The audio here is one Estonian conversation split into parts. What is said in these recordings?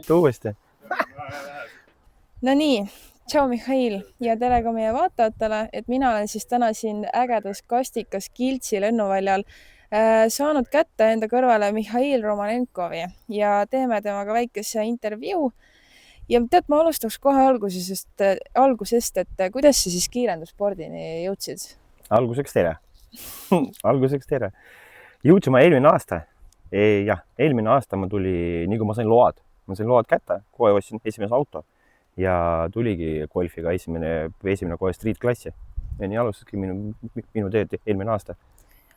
jutu uuesti. No nii, tšau Mihhail ja tere ka meie vaatajatele, et mina olen siis täna siin ägedas kastikas Kiltsi lennuväljal saanud kätte enda kõrvale Mihhail Romanenkovi ja teeme temaga väikese intervjuu. Ja tead, ma alustaks kohe algusest, et kuidas sa siis kiirendusspordini jõudsid? Alguseks tere. Jõudsin ma eelmine aasta. Eelmine aasta ma tuli, nii kui ma sain load kätte, kohe ostsin esimese auto ja tuligi golfiga esimene kohe street klassi. Ja nii alustaski minu teed eelmine aasta.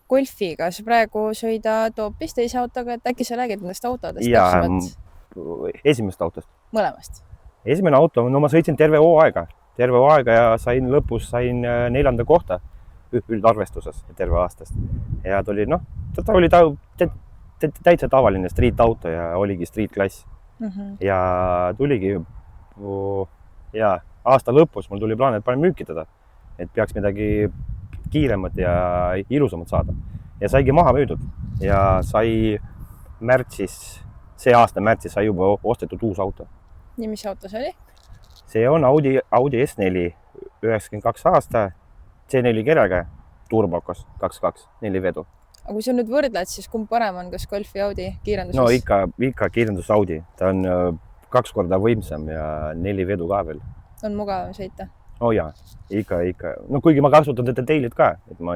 Golfiga sa praegu sõida toopis teise autoga, et äkki sa räägid nendest autodest? Esimest autost. Mõlemast? Esimene auto, no ma sõitsin terve hooaega ja lõpus sain 4. kohta üldarvestuses terve aastast. Ja ta oli, ta oli täitsa tavaline street auto ja oligi street klass. Ja tuligi aasta lõpus mul tuli plaan, et panen müükitada, et peaks midagi kiiremat ja ilusamat saada. Ja saigi maha müüdud ja sai see aasta märtsis sai juba ostetud uus auto. Ja mis auto see oli? See on Audi S4, 92 aasta, C4 kerega, turbokas, 2.2, 4 vedu. Aga kui sa nüüd võrdled, siis kumb parem on, kas Golf ja Audi kiirenduses? No ikka kiirendus Audi. Ta on 2 korda võimsam ja 4 vedu ka veel. On mugavam sõita? Jaa, ikka. No kuigi ma kasutan teda teilit ka, et ma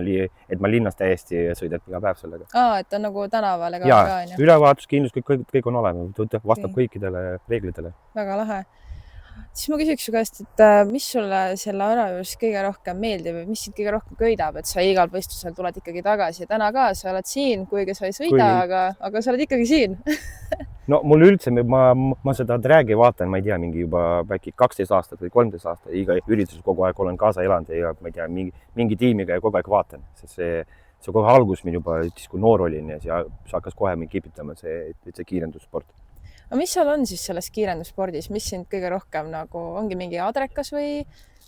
linnas täiesti sõidan iga päev sellega. Et on nagu tänavale ka? Jaa, ülevaatus, kindlus, kõik on olemas. Vastab kõikidele reeglitele. Väga lahe. Siis ma küsiks su käest, et mis sulle selle ära juures kõige rohkem meeldib või mis sind kõige rohkem köidab, et sa igal võistlusel tuled ikkagi tagasi. Täna ka sa oled siin, kuigi sa ei sõida, aga sa oled ikkagi siin. No mul üldse, ma seda dragi vaatan, ma ei tea, mingi juba äkki 12 aastat või 13 aastat. Iga üritus kogu aeg olen kaasa elanud ja ma ei tea, mingi tiimiga ja kogu aeg vaatan. See kohe algus mind juba, kui noor olin ja see hakkas kohe mind kipitama, see kiirendussport. Aga mis seal on siis selles kiirendusspordis? Mis sind kõige rohkem ongi mingi adrekas või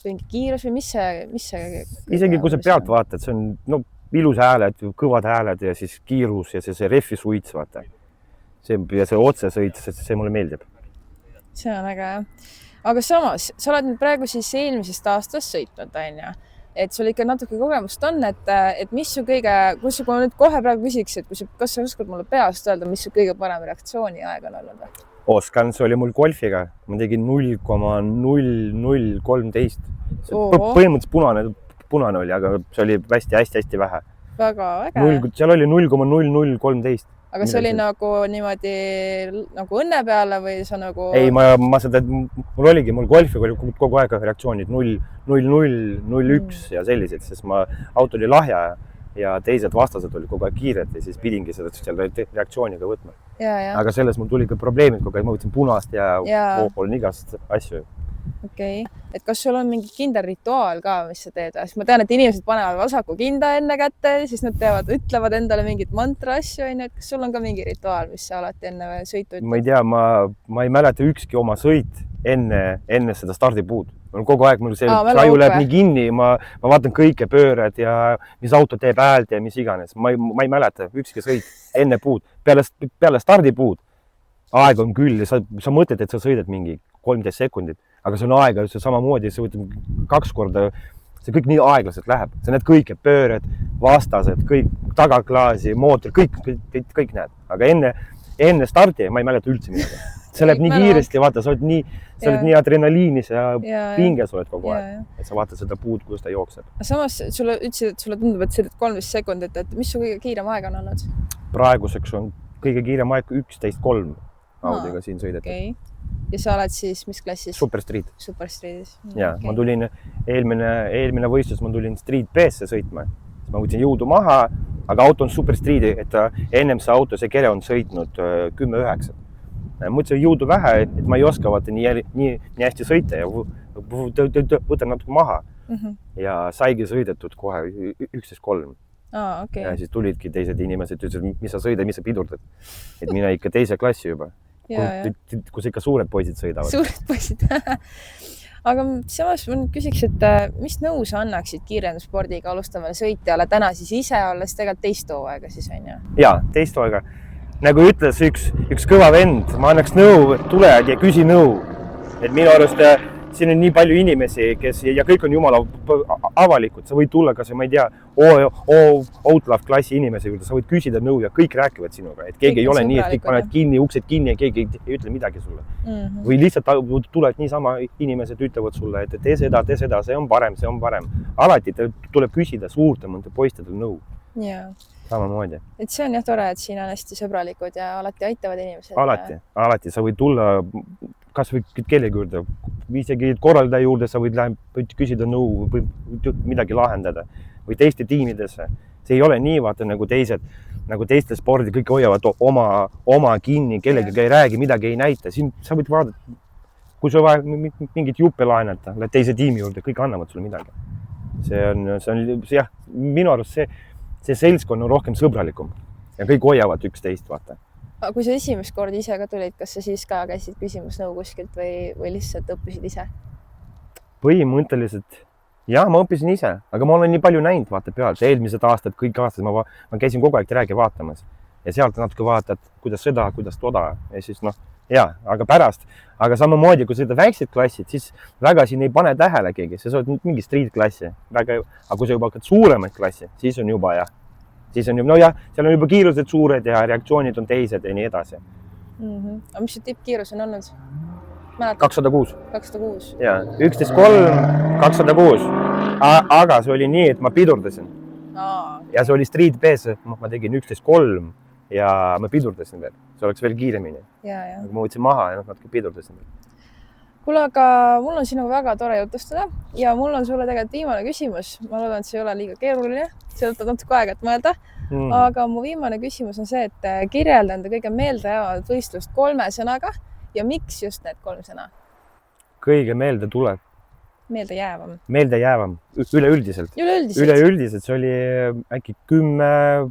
mingi kiirus või mis see? Isegi kui sa pealt vaatad, see on ilus hääled, kõvad hääled ja siis kiirus ja see refi suits, vaata. Ja see otsesõit, see mulle meeldib. See on väga hea. Aga samas, sa oled nüüd praegu siis eelmisest aastast sõitnud, on? Et sul ikka natuke kogemust on, et mis su kõige, kui ma nüüd kohe praegu küsiks, et kas sa oskad mulle peast öelda, mis su kõige parem reaktsiooni aeg on olnud? Oskan, see oli mul golfiga. Ma tegin 0,0013. Põhimõtteliselt punane oli, aga see oli hästi vähe. Väga äge. Seal oli 0,0013. Aga see oli nagu niimoodi nagu õnne peale või sa nagu... Ei, mul golfiga oli kogu aeg reaktsioonid 0, 0, 01 ja sellised, sest auto oli lahja ja teised vastased oli kogu aeg kiired ja siis pidingi seda reaktsiooniga võtma. Aga selles mul tuli ka probleemid, kogu aeg ma võtsin punast ja olen igast asju. Okei. Et kas sul on mingi kindel rituaal ka, mis sa teed? Ma tean, et inimesed panevad vasaku kinda enne kätte, siis nad ütlevad endale mingit mantra asju, et kas sul on ka mingi rituaal, mis sa alati enne sõitu ütled? Ma ei tea, ma ei mäleta ükski oma sõit enne seda stardipuud. Kogu aeg mul see raju läheb nii kinni, ma vaatan kõike pöörad ja mis auto teeb häält ja mis iganes. Ma ei mäleta ükski sõit enne puud. Peale stardipuud aeg on küll ja sa mõtled, et sa sõidad mingi 13 sekundit, aga see on aega, see samamoodi, see võtab 2 korda, see kõik nii aeglaselt läheb. Sa näed kõike pöörad, vastased, kõik tagaklaasi, mootor, kõik näed. Aga enne starti ma ei mäleta üldse midagi. See läheb nii kiiresti, vaata, sa oled nii adrenaliinis ja pinges oled kogu aeg, et sa vaatad seda puud, kuidas ta jookseb. Samas sulle ütlesid, et sulle tundub, et sõidad 13 sekundit, et mis su kõige kiirem aeg on olnud? Praeguseks on kõige kiirem aeg 11.3 Audiga siin sõideti. Okay. Ja sa oled siis mis klassis? Superstreet. Superstreetis. Ja, ma tulin eelmine võistlus, ma tulin Street B-sse sõitma. Ma võtsin jõudu maha, aga auto on Superstreeti, et ennem see auto, see kere on sõitnud 10.9. Mõtlesin jõudu vähe, et ma ei oska vaata nii hästi sõita ja võtan natuke maha. Ja saigi sõidetud kohe 11.3. Okay. Ja siis tulidki teised inimesed, ütlesid, mis sa sõidad, mis sa pidurdad. Et mina ikka teise klassi juba. Kus ikka suured poisid sõidavad. Suured poisid. Aga samas ma küsiks, et mis nõu sa annaksid kiirendusspordiga alustavale sõitjale täna siis ise olles tegelikult teist hooaega siis on ju? Jaa, teist hooaega. nagu ütles üks kõva vend, ma annaks nõu, tule ja küsi nõu. Et minu arust siin on nii palju inimesi, kes ja kõik on jumala avalikud, sa võid tulla kas ma ei tea, Outlaw klassi inimese juurde, sa võid küsida nõu ja kõik räägivad sinuga, et keegi ei ole nii, et kõik paned kinni, uksed kinni ja keegi ei ütle midagi sulle. Või lihtsalt tuled niisama, inimesed ütlevad sulle, et tee seda, see on parem. Alati tuleb küsida suurte mõnda poistedel nõu. Samamoodi. Et see on jah tore, et siin on hästi sõbralikud ja alati aitavad inimesed. Alati. Sa võid tulla kas või kellegi juurde, isegi korraldaja juurde, sa võid küsida nõu või midagi lahendada või teiste tiimidesse. See ei ole nii, vaata nagu teiste spordi, kõik hoiavad oma kinni, kellegagi ei räägi, midagi ei näita. Siin sa võid vaadata, kui sa vaja mingit juppe laenata, lähed teise tiimi juurde, kõik annavad sulle midagi. See on jah, minu arust see seltskond on rohkem sõbralikum ja kõik hoiavad üksteist, vaata. Kui sa esimest kord ise ka tulid, kas sa siis ka käisid küsimus nõu kuskilt või lihtsalt õppisid ise? Põhimõtteliselt, jah, ma õppisin ise, aga ma olen nii palju näinud, vaata pealt, eelmised aastad, kõik aastad ma käisin kogu aeg räägi vaatamas ja sealt natuke vaatad, kuidas seda, kuidas toda ja siis aga pärast, aga samamoodi, kui seda väiksed klassid, siis väga siin ei pane tähele keegi, sa oled mingi street klassi, aga kui sa juba hakkad suuremaid klassi, siis on juba seal on juba kiirused suured ja reaktsioonid on teised ja nii edasi. Aga mis su tippkiirus on olnud? 206. 206? Jaa, 11.3, 206. Aga see oli nii, et ma pidurdasin. Ja see oli street B-s, ma tegin 11.3 ja ma pidurdasin veel. See oleks veel kiiremini. Aga ma võtsin maha ja natuke pidurdasin veel. Kuule, aga mul on sinuga väga tore jutustada ja mul on sulle tegelikult viimane küsimus. Ma loodan, et see ei ole liiga keeruline. See võtab natuke aega, et mõelda. Aga mu viimane küsimus on see, et kirjelda enda kõige meeldejäävat võistlust 3 sõnaga ja miks just need 3 sõna? Kõige meelde tuleb. Meeldejäävam. Meeldejäävam. Üleüldiselt. Üleüldiselt. See oli äkki 10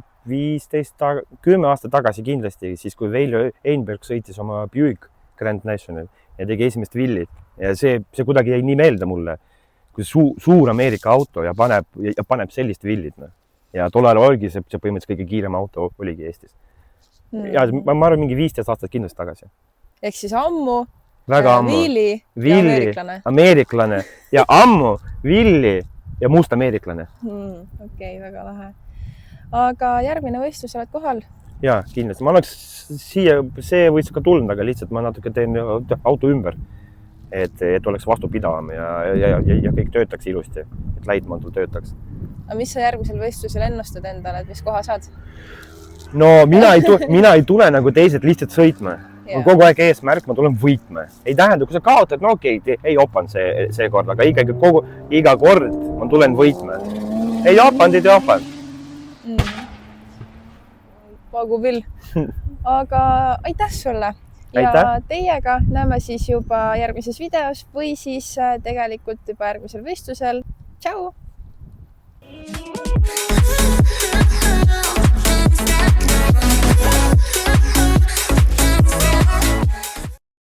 aastat tagasi kindlasti, siis kui Veiljo Einberg sõitis oma Buick Grand National ja tegi esimest villit ja see kuidagi jäi nii meelde mulle, kui suur Ameerika auto ja paneb sellist villit. Ja tol ajal oligi see põhimõtteliselt kõige kiirem auto oligi Eestis. Ja ma arvan mingi 15 aastat kindlasti tagasi. Ehk siis ammu, väga ammu. Villi ja ameeriklane ja ammu Villi ja must ameeriklane. Okei, väga lahe. Aga järgmine võistlus oled kohal? Jaa, kindlasti. Ma oleks siia, see võis ka tulnud, aga lihtsalt ma natuke teen auto ümber, et oleks vastupidavam ja kõik töötaks ilusti, et läitmantul töötaks. Aga mis sa järgmisel võistlusel ennustad endale, et mis koha saad? No mina ei tule nagu teised lihtsalt sõitma. Ma kogu aeg eesmärk, ma tulen võitma. Ei tähenda, kui sa kaotad, no okei, ei opan see kord, aga iga kord ma tulen võitma. Ei opan. Pagu Vill. Aga aitäh sulle ja teiega näeme siis juba järgmises videos või siis tegelikult juba järgmisel võistlusel. Tšau!